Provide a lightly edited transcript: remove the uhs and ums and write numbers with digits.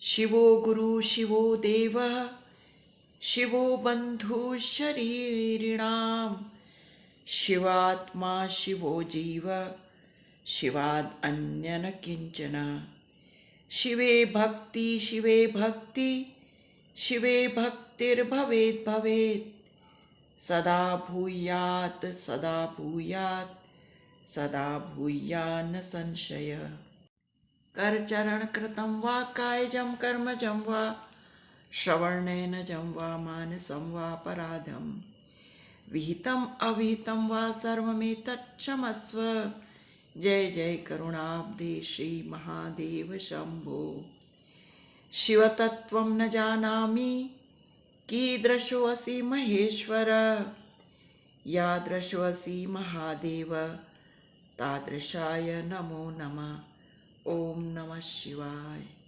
शिवो गुरु शिवो देवः शिवो बन्धुः शरीरिणां शिवात्मा शिवो जीव शिवादन्य न किञ्चन। शिवे भक्ति शिवे भक्तिर्भवेत् भवेत् सदा भूयात् सदा भूयान्न संशय। करचरणकृतं वा कायजं कर्मजं वा श्रवणेनजं वा मानसं वा पराधं विहितम् अविहितं वा सर्वमेतत्क्षमस्व। जय जय करुणाब्धे श्री महादेव शंभो। शिवतत्त्वं न जानामि कीदृशोऽसि महेश्वर यादृशोऽसि महादेव तादृशाय नमो नमः। ओम नमः शिवाय।